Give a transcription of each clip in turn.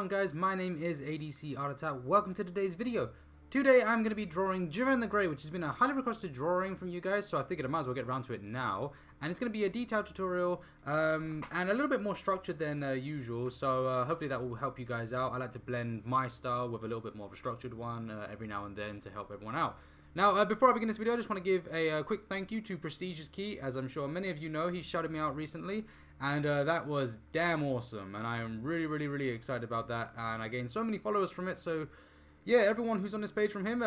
guys? My name is ADC Art Attack. Welcome to today's video. Today I'm going to be drawing JIREN the Grey, which has been a highly requested drawing from you guys, so I figured I might as well get around to it now. And it's going to be a detailed tutorial and a little bit more structured than usual, so hopefully that will help you guys out. I like to blend my style with a little bit more of a structured one every now and then to help everyone out. Now, before I begin this video, I just want to give a quick thank you to Prestigious Key. As I'm sure many of you know, he shouted me out recently, and that was damn awesome, and I am really excited about that, and I gained so many followers from it. So yeah, everyone who's on this page from him,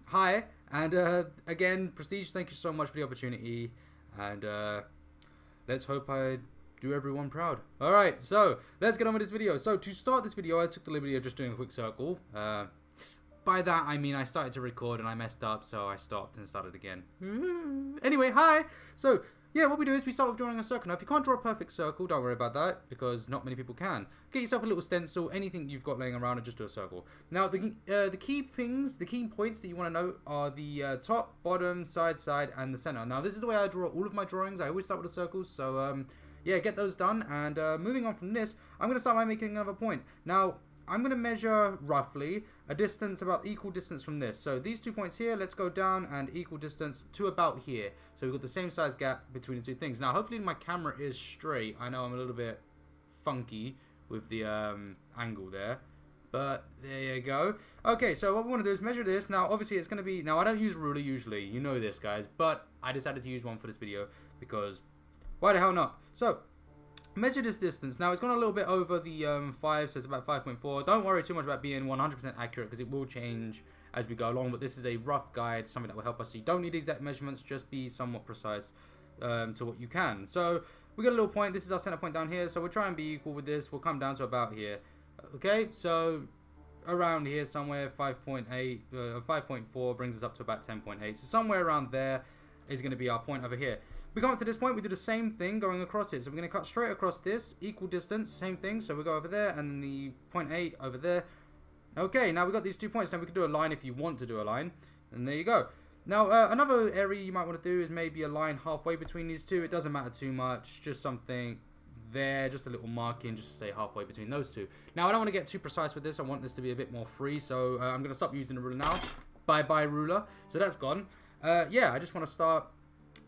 hi, and again, Prestige, thank you so much for the opportunity, and let's hope I do everyone proud. Alright, so let's get on with this video. So to start this video, I took the liberty of just doing a quick circle. By that I mean I started to record and I messed up, so I stopped and started again. Anyway, hi! So yeah, what we do is we start with drawing a circle. Now if you can't draw a perfect circle, don't worry about that, because not many people can. Get yourself a little stencil, anything you've got laying around, and just do a circle. Now the key points that you want to know are the top, bottom, side, and the center. Now this is the way I draw all of my drawings. I always start with the circles, so yeah, get those done. And moving on from this, I'm going to start by making another point. Now I'm going to measure roughly a distance about equal distance from this. So these 2 points here, let's go down and equal distance to about here. So we've got the same size gap between the two things. Now hopefully my camera is straight. I know I'm a little bit funky with the angle there, but there you go. Okay, so what we want to do is measure this. Now obviously it's going to be, now I don't use a ruler usually, you know this guys, but I decided to use one for this video because why the hell not? So measure this distance. Now it's gone a little bit over the 5, so it's about 5.4. Don't worry too much about being 100% accurate because it will change as we go along, but this is a rough guide, something that will help us. So you don't need exact measurements, just be somewhat precise to what you can. So we got a little point. This is our center point down here, so we'll try and be equal with this. We'll come down to about here. Okay, so around here somewhere, 5.8, 5.4 brings us up to about 10.8. So somewhere around there is going to be our point over here. We come up to this point, we do the same thing going across it. So we're going to cut straight across this, equal distance, same thing. So we go over there and then the 0.8 over there. Okay, now we've got these 2 points. Now we can do a line if you want to do a line. And there you go. Now another area you might want to do is maybe a line halfway between these two. It doesn't matter too much, just something there, just a little marking just to say halfway between those two. Now I don't want to get too precise with this. I want this to be a bit more free. So I'm going to stop using the ruler now. Bye ruler. So that's gone. Yeah, I just want to start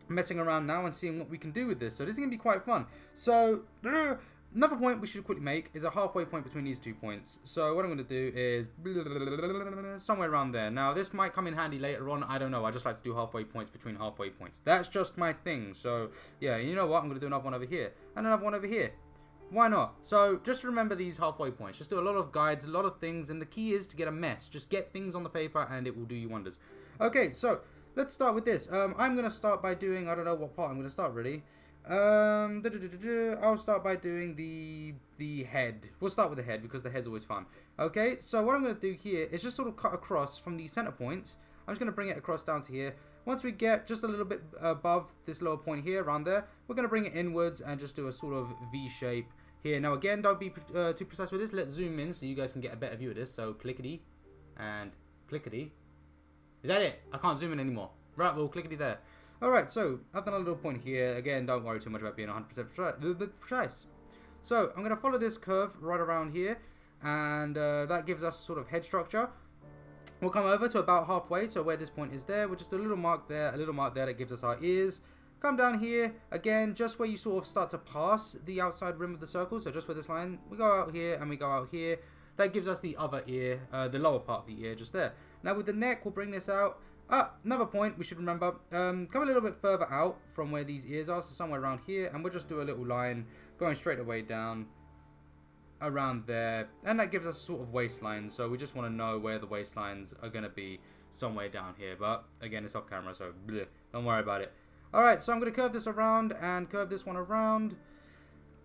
messing around now and seeing what we can do with this. So this is going to be quite fun. So another point we should quickly make is a halfway point between these 2 points. So what I'm going to do is somewhere around there. Now this might come in handy later on, I don't know. I just like to do halfway points between halfway points. That's just my thing. So yeah, you know what, I'm going to do another one over here and another one over here. Why not? So just remember these halfway points. Just do a lot of guides, a lot of things, and the key is to get a mess. Just get things on the paper and it will do you wonders. Okay, so let's start with this. I'm going to start by doing, I don't know what part I'm going to start really. I'll start by doing the head. We'll start with the head because the head's always fun. Okay, so what I'm going to do here is just sort of cut across from the center points. I'm just going to bring it across down to here. Once we get just a little bit above this lower point here, around there, we're going to bring it inwards and just do a sort of V shape here. Now again, don't be too precise with this. Let's zoom in so you guys can get a better view of this. So clickety and clickety. Is that it? I can't zoom in anymore. Right, well, clickety there. Alright, so I've done a little point here. Again, don't worry too much about being 100% precise. So I'm going to follow this curve right around here. And that gives us sort of head structure. We'll come over to about halfway. So where this point is there, we'll just do a little mark there that gives us our ears. Come down here, again, just where you sort of start to pass the outside rim of the circle. So just where this line, we go out here and we go out here. That gives us the other ear, the lower part of the ear just there. Now with the neck, we'll bring this out. Another point we should remember, come a little bit further out from where these ears are, so somewhere around here, and we'll just do a little line going straight away down around there, and that gives us a sort of waistline, so we just want to know where the waistlines are going to be somewhere down here, but again, it's off camera, so bleh, don't worry about it. Alright, so I'm going to curve this around and curve this one around.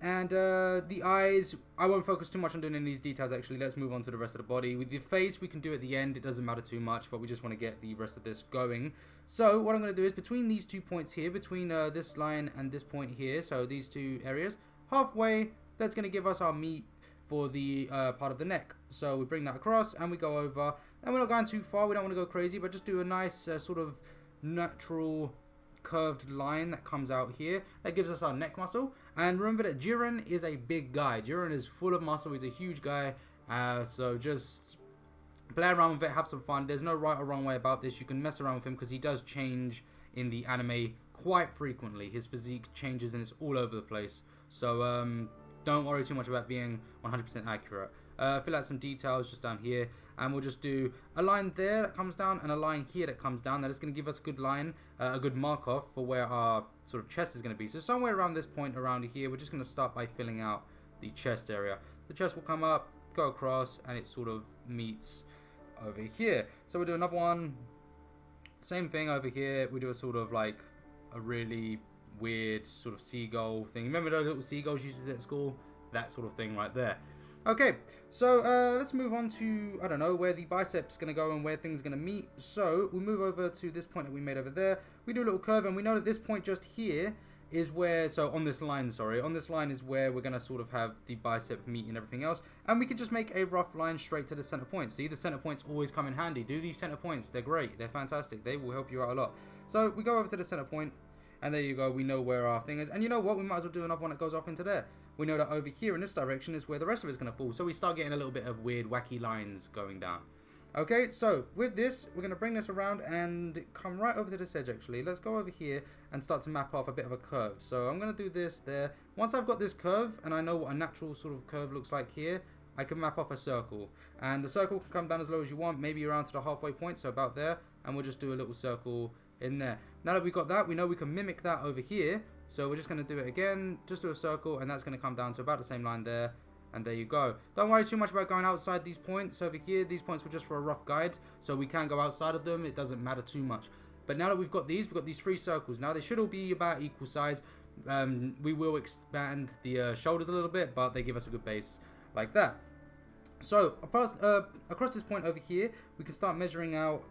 And the eyes, I won't focus too much on doing any of these details actually. Let's move on to the rest of the body. With the face, we can do at the end. It doesn't matter too much, but we just want to get the rest of this going. So what I'm going to do is between these 2 points here, between this line and this point here, so these 2 areas, halfway, that's going to give us our meat for the part of the neck. So we bring that across and we go over. And we're not going too far. We don't want to go crazy, but just do a nice sort of natural curved line that comes out here. That gives us our neck muscle. And remember that JIREN is a big guy. JIREN is full of muscle. He's a huge guy. So just play around with it, have some fun. There's no right or wrong way about this. You can mess around with him because he does change in the anime quite frequently. His physique changes and it's all over the place. So don't worry too much about being 100% accurate. Fill out some details just down here, and we'll just do a line there that comes down and a line here that comes down. That is going to give us a good line, a good mark off for where our sort of chest is going to be. So somewhere around this point around here, we're just going to start by filling out the chest area. The chest will come up, go across, and it sort of meets over here. So we'll do another one, same thing over here. We do a sort of like a really weird sort of seagull thing. Remember those little seagulls you used to see at school? That sort of thing right there. Okay, so let's move on to, I don't know, where the biceps going to go and where things are going to meet. So we move over to this point that we made over there. We do a little curve, and we know that this point just here is where, so on this line, sorry, on this line is where we're going to sort of have the bicep meet and everything else. And we can just make a rough line straight to the center point. See, the center points always come in handy. Do these center points. They're great. They're fantastic. They will help you out a lot. So we go over to the center point, and there you go. We know where our thing is. And you know what? We might as well do another one that goes off into there. We know that over here in this direction is where the rest of it's going to fall. So we start getting a little bit of weird, wacky lines going down. Okay, so with this, we're going to bring this around and come right over to this edge, actually. Let's go over here and start to map off a bit of a curve. So I'm going to do this there. Once I've got this curve and I know what a natural sort of curve looks like here, I can map off a circle. And the circle can come down as low as you want, maybe around to the halfway point, so about there. And we'll just do a little circle in there. Now that we've got that, we know we can mimic that over here. So we're just going to do it again, just do a circle, and that's going to come down to about the same line there. And there you go. Don't worry too much about going outside these points over here. These points were just for a rough guide, so we can go outside of them. It doesn't matter too much. But now that we've got these 3 circles. Now they should all be about equal size. We will expand the shoulders a little bit, but they give us a good base like that. So across this point over here, we can start measuring out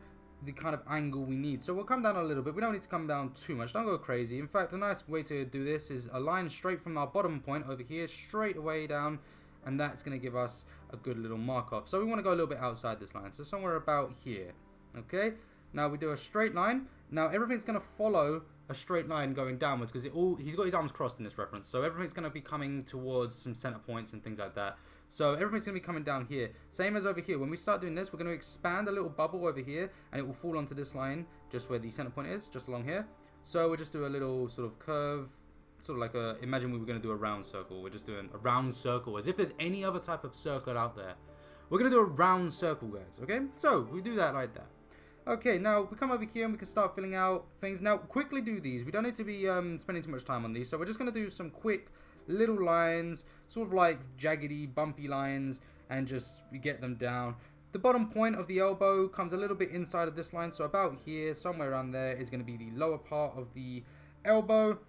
the kind of angle we need. So we'll come down a little bit. We don't need to come down too much. Don't go crazy. In fact, a nice way to do this is a line straight from our bottom point over here, straight away down. And that's going to give us a good little mark off. So we want to go a little bit outside this line. So somewhere about here. Okay. Now we do a straight line. Now everything's going to follow a straight line going downwards because he's got his arms crossed in this reference. So everything's going to be coming towards some center points and things like that. So everything's going to be coming down here. Same as over here. When we start doing this, we're going to expand a little bubble over here. And it will fall onto this line just where the center point is, just along here. So we'll just do a little sort of curve. Sort of like imagine we were going to do a round circle. We're just doing a round circle as if there's any other type of circle out there. We're going to do a round circle, guys. Okay, so we do that like that. Okay, now we come over here and we can start filling out things. Now quickly do these. We don't need to be spending too much time on these. So we're just going to do some quick little lines, sort of like jaggedy, bumpy lines, and just get them down. The bottom point of the elbow comes a little bit inside of this line. So about here, somewhere around there is going to be the lower part of the elbow.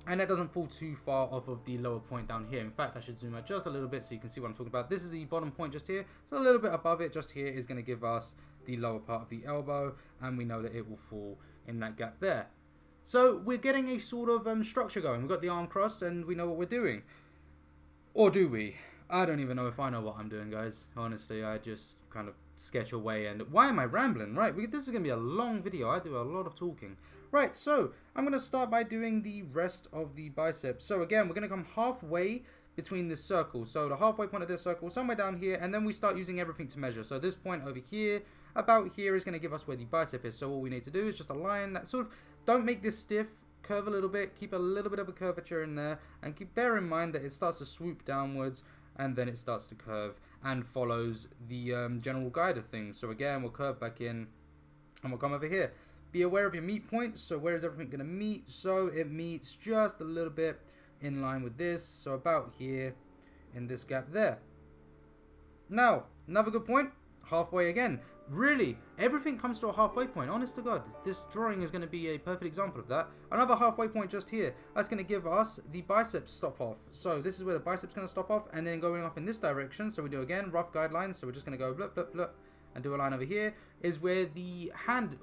And that doesn't fall too far off of the lower point down here. In fact, I should zoom out just a little bit so you can see what I'm talking about. This is the bottom point just here. So a little bit above it just here is going to give us the lower part of the elbow. And we know that it will fall in that gap there. So we're getting a sort of structure going. We've got the arm crossed and we know what we're doing. Or do we? I don't even know if I know what I'm doing, guys. Honestly, I just kind of sketch away. And why am I rambling? Right, this is going to be a long video. I do a lot of talking. Right, so I'm going to start by doing the rest of the biceps. So again, we're going to come halfway between this circle. So the halfway point of this circle, somewhere down here, and then we start using everything to measure. So this point over here, about here, is going to give us where the bicep is. So all we need to do is just a line that sort of, don't make this stiff, curve a little bit, keep a little bit of a curvature in there, and bear in mind that it starts to swoop downwards, and then it starts to curve and follows the general guide of things. So again, we'll curve back in, and we'll come over here. Be aware of your meet points. So where is everything going to meet? So it meets just a little bit in line with this. So about here in this gap there. Now, another good point. Halfway again. Really, everything comes to a halfway point. Honest to God, this drawing is going to be a perfect example of that. Another halfway point just here. That's going to give us the biceps stop off. So this is where the biceps going to stop off. And then going off in this direction. So we do again, rough guidelines. So we're just going to go blah, blah, blah. And do a line over here. Is where the hand...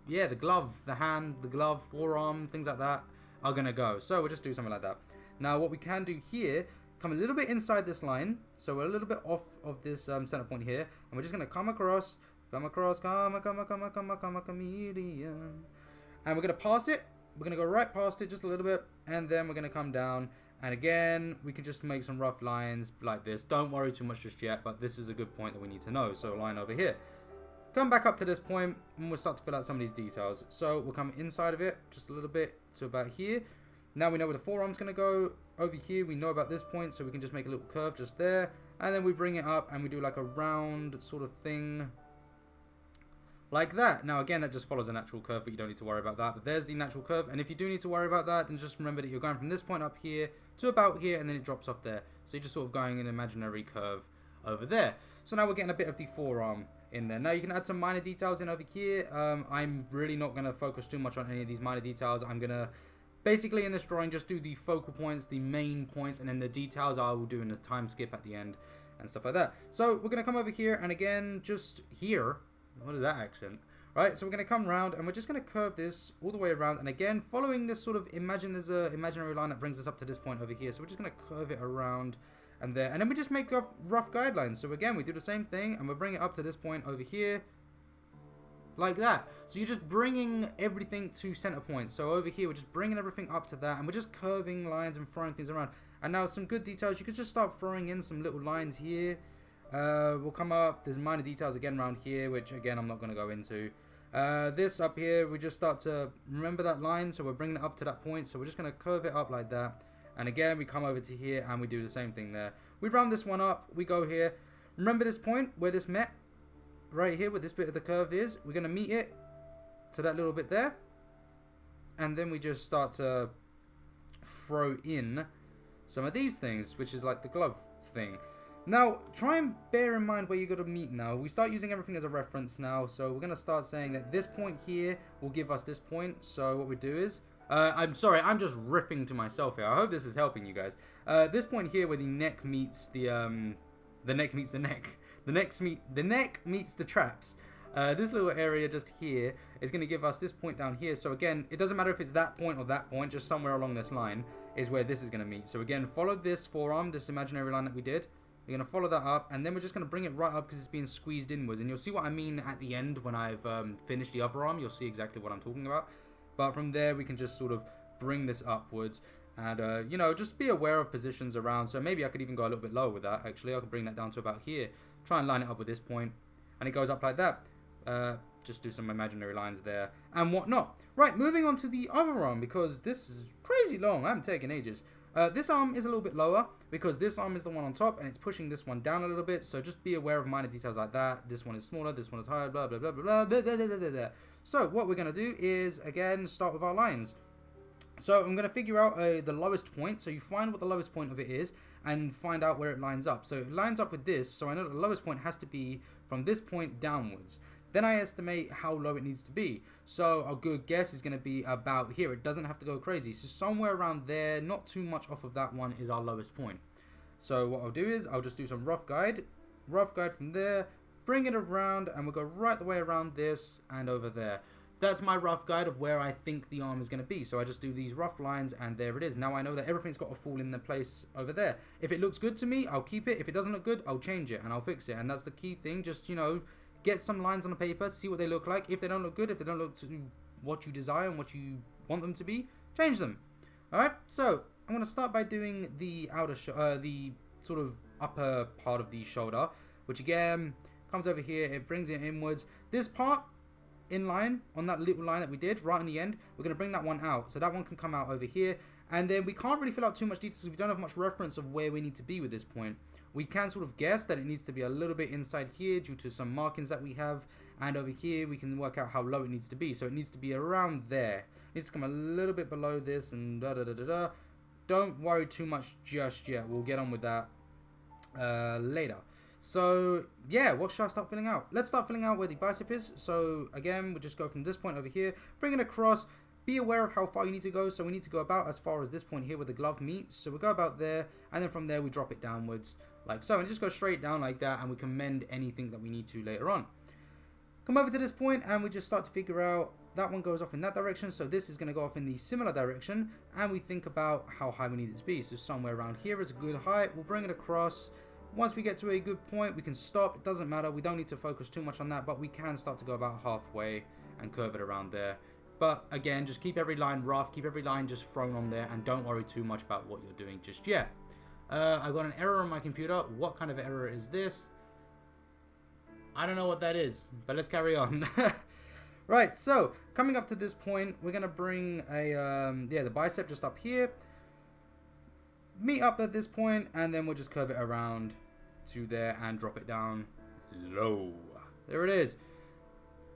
yeah, the glove, the hand, the glove, forearm, things like that are going to go. So we'll just do something like that. Now, what we can do here, come a little bit inside this line. So we're a little bit off of this center point here. And we're just going to come across, come a chameleon. And we're going to pass it. We're going to go right past it just a little bit. And then we're going to come down And again, we can just make some rough lines like this. Don't worry too much just yet, but this is a good point that we need to know. So a line over here. Come back up to this point, and we'll start to fill out some of these details. So we'll come inside of it just a little bit to about here. Now we know where the forearm's going to go. Over here, we know about this point, so we can just make a little curve just there. And then we bring it up, and we do like a round sort of thing. Like that. Now again, that just follows a natural curve, but you don't need to worry about that. But there's the natural curve, and if you do need to worry about that, then just remember that you're going from this point up here to about here, and then it drops off there. So you're just sort of going in an imaginary curve over there. So now we're getting a bit of the forearm in there. Now you can add some minor details in over here. I'm really not going to focus too much on any of these minor details. I'm going to basically in this drawing just do the focal points, the main points, and then the details I will do in a time skip at the end and stuff like that. So we're going to come over here, and again, just here. What is that accent? Right, so we're going to come around, and we're just going to curve this all the way around. And again, following this sort of, imagine there's an imaginary line that brings us up to this point over here. So we're just going to curve it around and there. And then we just make rough guidelines. So again, we do the same thing, and we'll bring it up to this point over here. Like that. So you're just bringing everything to center point. So over here, we're just bringing everything up to that, and we're just curving lines and throwing things around. And now some good details. You could just start throwing in some little lines here. We'll come up. There's minor details again around here, which again I'm not going to go into. This up here, we just start to remember that line, so we're bringing it up to that point. So we're just going to curve it up like that. And again, we come over to here, and we do the same thing there. We round this one up. We go here. Remember this point where this met? Right here, where this bit of the curve is. We're going to meet it to that little bit there. And then we just start to throw in some of these things, which is like the glove thing. Now, try and bear in mind where you're going to meet now. We start using everything as a reference now. So we're going to start saying that this point here will give us this point. So what we do is, I'm sorry, I'm just riffing to myself here. I hope this is helping you guys. This point here where the neck meets the neck meets the neck. The neck meets the traps. This little area just here is going to give us this point down here. So again, it doesn't matter if it's that point or that point, just somewhere along this line is where this is going to meet. So again, follow this forearm, this imaginary line that we did. You're going to follow that up, and then we're just going to bring it right up because it's being squeezed inwards. And you'll see what I mean at the end when I've finished the other arm. You'll see exactly what I'm talking about. But from there, we can just sort of bring this upwards. And, you know, just be aware of positions around. So maybe I could even go a little bit lower with that, actually. I could bring that down to about here. Try and line it up with this point. And it goes up like that. Just do some imaginary lines there and whatnot. Right, moving on to the other arm, because this is crazy long. I haven't taken ages. This arm is a little bit lower because this arm is the one on top and it's pushing this one down a little bit. So just be aware of minor details like that. This one is smaller, this one is higher, blah, blah, blah, blah, blah, blah, blah, blah, blah. So what we're going to do is, again, start with our lines. So I'm going to figure out the lowest point. So you find what the lowest point of it is and find out where it lines up. So it lines up with this. So I know the lowest point has to be from this point downwards. Then I estimate how low it needs to be. So a good guess is going to be about here. It doesn't have to go crazy. So somewhere around there, not too much off of that one, is our lowest point. So what I'll do is I'll just do some rough guide from there, bring it around, and we'll go right the way around this and over there. That's my rough guide of where I think the arm is going to be. So I just do these rough lines, and there it is. Now I know that everything's got to fall in the place over there. If it looks good to me, I'll keep it. If it doesn't look good, I'll change it and I'll fix it. And that's the key thing. Just, you know, get some lines on the paper, see what they look like. If they don't look good, if they don't look to what you desire and what you want them to be, change them. Alright, so I'm going to start by doing the the sort of upper part of the shoulder, which again comes over here, it brings it inwards. This part in line, on that little line that we did right in the end, we're going to bring that one out. So that one can come out over here. And then we can't really fill out too much details because we don't have much reference of where we need to be with this point. We can sort of guess that it needs to be a little bit inside here due to some markings that we have. And over here, we can work out how low it needs to be. So it needs to be around there. It needs to come a little bit below this and da-da-da-da-da. Don't worry too much just yet. We'll get on with that later. So, yeah, what should I start filling out? Let's start filling out where the bicep is. So, again, we'll just go from this point over here, bring it across. Be aware of how far you need to go. So we need to go about as far as this point here where the glove meets. So we'll go about there, and then from there we drop it downwards like so. And just go straight down like that, and we can mend anything that we need to later on. Come over to this point, and we just start to figure out that one goes off in that direction. So this is going to go off in the similar direction, and we think about how high we need it to be. So somewhere around here is a good height. We'll bring it across. Once we get to a good point, we can stop. It doesn't matter. We don't need to focus too much on that, but we can start to go about halfway and curve it around there. But again, just keep every line rough, keep every line just thrown on there, and don't worry too much about what you're doing just yet. I got an error on my computer. What kind of error is this? I don't know what that is, but let's carry on. Right, so coming up to this point, we're gonna bring the bicep just up here. Meet up at this point, and then we'll just curve it around to there and drop it down low. There it is.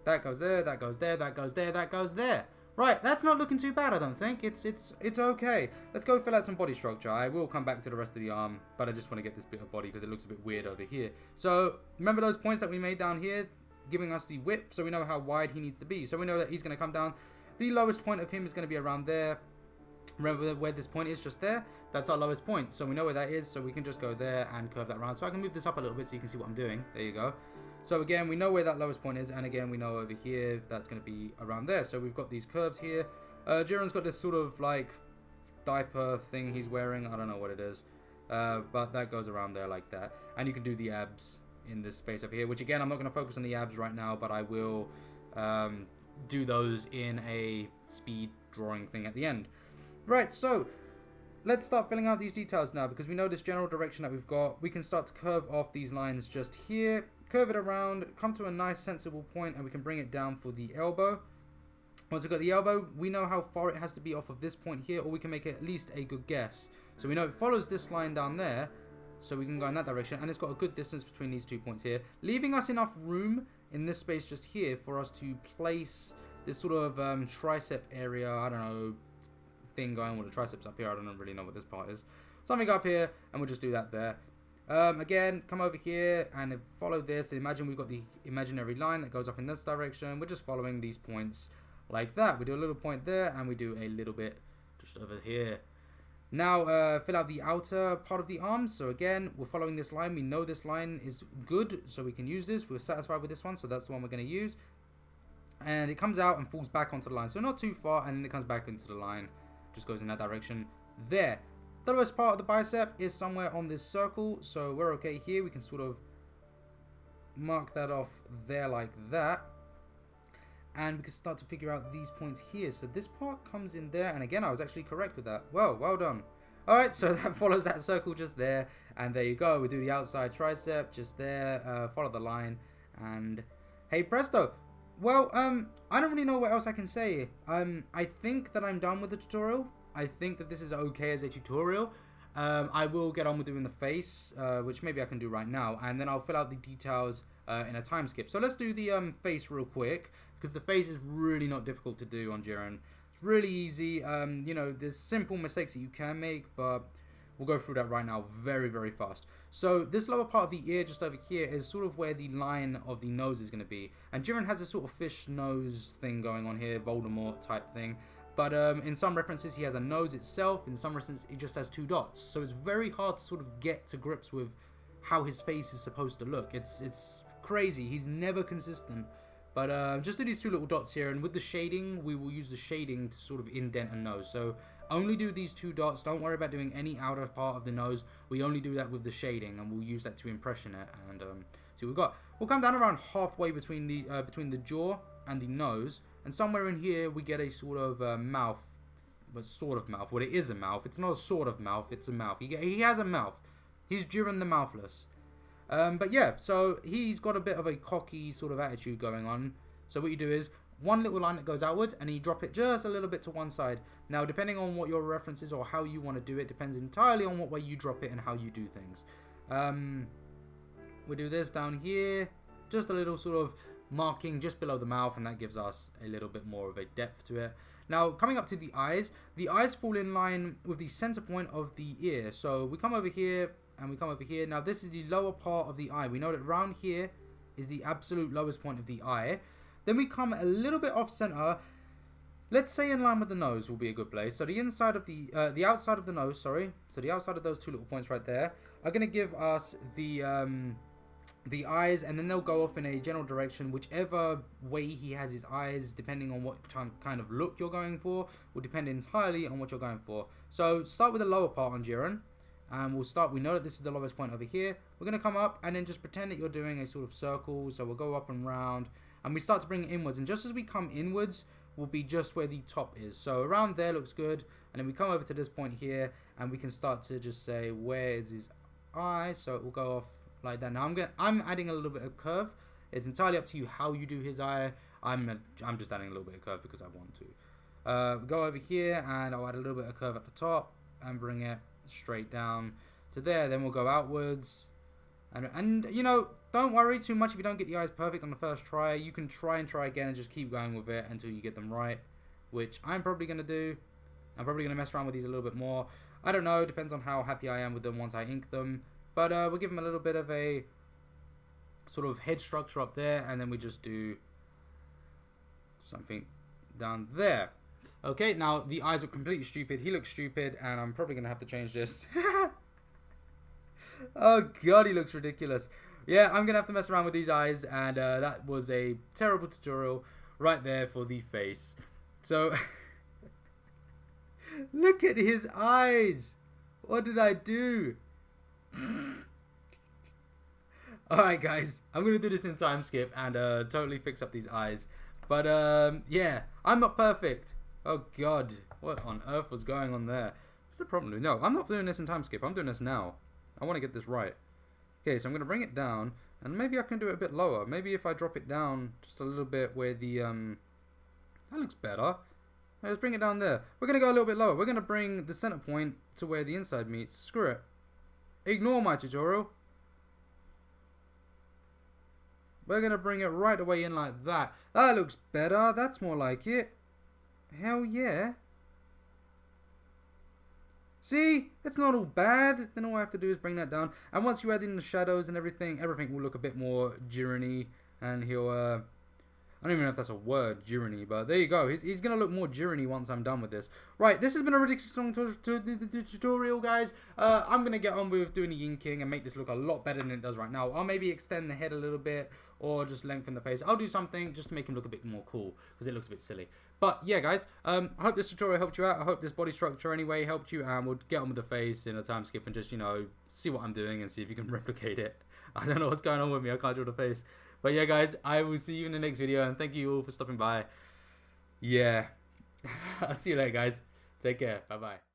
That goes there, that goes there, that goes there, that goes there. Right, that's not looking too bad, I don't think. It's okay. Let's go fill out some body structure. I will come back to the rest of the arm, but I just want to get this bit of body because it looks a bit weird over here. So, remember those points that we made down here, giving us the width, so we know how wide he needs to be. So we know that he's going to come down. The lowest point of him is going to be around there. Remember where this point is, just there? That's our lowest point. So we know where that is, so we can just go there and curve that around. So I can move this up a little bit so you can see what I'm doing. There you go. So again, we know where that lowest point is, and again, we know over here that's going to be around there. So we've got these curves here. Jiren's got this sort of like diaper thing he's wearing. I don't know what it is, but that goes around there like that. And you can do the abs in this space over here, which again, I'm not going to focus on the abs right now, but I will do those in a speed drawing thing at the end. Right, so let's start filling out these details now, because we know this general direction that we've got. We can start to curve off these lines just here. Curve it around, come to a nice sensible point, and we can bring it down for the elbow. Once we've got the elbow, we know how far it has to be off of this point here, or we can make at least a good guess. So we know it follows this line down there, so we can go in that direction, and it's got a good distance between these 2 points here, leaving us enough room in this space just here for us to place this sort of tricep area, I don't know, thing going with the triceps up here. I don't really know what this part is. Something up here, and we'll just do that there. Again, come over here and follow this. Imagine we've got the imaginary line that goes up in this direction. We're just following these points like that. We do a little point there, and we do a little bit just over here. Now, fill out the outer part of the arms. So again, we're following this line. We know this line is good, so we can use this. We're satisfied with this one, so that's the one we're going to use. And it comes out and falls back onto the line. So not too far, and then it comes back into the line. Just goes in that direction there. The lowest part of the bicep is somewhere on this circle, so we're okay here. We can sort of mark that off there like that, and we can start to figure out these points here. So this part comes in there, and again, I was actually correct with that. Well done. Alright, so that follows that circle just there, and there you go. We do the outside tricep just there, follow the line, and hey presto. Well, I don't really know what else I can say. I think that I'm done with the tutorial. I think that this is okay as a tutorial. I will get on with doing the face, which maybe I can do right now, and then I'll fill out the details in a time skip. So let's do the face real quick, because the face is really not difficult to do on JIREN. It's really easy. You know, there's simple mistakes that you can make, but we'll go through that right now very, very fast. So this lower part of the ear just over here is sort of where the line of the nose is going to be. And JIREN has this sort of fish nose thing going on here, Voldemort type thing. But in some references he has a nose itself, in some references he just has 2 dots. So it's very hard to sort of get to grips with how his face is supposed to look. It's crazy, he's never consistent. But just do these 2 little dots here, and with the shading, we will use the shading to sort of indent a nose. So only do these 2 dots, don't worry about doing any outer part of the nose. We only do that with the shading, and we'll use that to impression it, and see what we've got. We'll come down around halfway between the jaw and the nose, and somewhere in here we get a sort of mouth, but sort of mouth. Well, it is a mouth. It's not a sort of mouth, it's a mouth. He has a mouth. He's JIREN the mouthless. But yeah, so he's got a bit of a cocky sort of attitude going on. So what you do is one little line that goes outwards, and you drop it just a little bit to one side. Now, depending on what your reference is or how you want to do it, depends entirely on what way you drop it and how you do things. We do this down here, just a little sort of marking just below the mouth, and that gives us a little bit more of a depth to it. Now, coming up to the eyes fall in line with the center point of the ear. So we come over here, and we come over here. Now, this is the lower part of the eye. We know that round here is the absolute lowest point of the eye. Then we come a little bit off center. Let's say in line with the nose will be a good place. So the inside of the outside of the nose, sorry. So the outside of those 2 little points right there are going to give us the eyes, and then they'll go off in a general direction. Whichever way he has his eyes, depending on what kind of look you're going for, will depend entirely on what you're going for. So start with the lower part on JIREN, and we know that this is the lowest point over here. We're going to come up and then just pretend that you're doing a sort of circle. So we'll go up and round, and we start to bring it inwards, and just as we come inwards, will be just where the top is. So around there looks good. And then we come over to this point here and we can start to just say, where is his eye? So it will go off like that. Now I'm adding a little bit of curve. It's entirely up to you how you do his eye. I'm just adding a little bit of curve because I want to. Go over here and I'll add a little bit of curve at the top and bring it straight down to there. Then we'll go outwards. And you know, don't worry too much if you don't get the eyes perfect on the first try. You can try and try again and just keep going with it until you get them right, which I'm probably going to do. I'm probably going to mess around with these a little bit more. I don't know, depends on how happy I am with them once I ink them. But we'll give them a little bit of a sort of head structure up there, and then we just do something down there. Okay, now the eyes look completely stupid. He looks stupid, and I'm probably going to have to change this. Oh god, he looks ridiculous. Yeah, I'm gonna have to mess around with these eyes, and that was a terrible tutorial right there for the face. So look at his eyes. What did I do? Alright guys, I'm gonna do this in time skip and totally fix up these eyes. But yeah, I'm not perfect. Oh god, what on earth was going on there? What's the problem? No, I'm not doing this in time skip. I'm doing this now. I want to get this right. Okay, so I'm going to bring it down, and maybe I can do it a bit lower. Maybe if I drop it down just a little bit where the, that looks better. Let's bring it down there. We're going to go a little bit lower. We're going to bring the center point to where the inside meets. Screw it. Ignore my tutorial. We're going to bring it right away in like that. That looks better. That's more like it. Hell yeah. See, it's not all bad. Then all I have to do is bring that down. And once you add in the shadows and everything will look a bit more JIREN-y. And he'll, I don't even know if that's a word, JIREN-y, but there you go. He's going to look more JIREN-y once I'm done with this. Right, this has been a ridiculous long tutorial, guys. I'm going to get on with doing the inking and make this look a lot better than it does right now. I'll maybe extend the head a little bit or just lengthen the face. I'll do something just to make him look a bit more cool because it looks a bit silly. But yeah, guys, I hope this tutorial helped you out. I hope this body structure anyway helped you, and we'll get on with the face in a time skip and just, you know, see what I'm doing and see if you can replicate it. I don't know what's going on with me. I can't draw the face. But yeah, guys, I will see you in the next video, and thank you all for stopping by. Yeah. I'll see you later, guys. Take care. Bye-bye.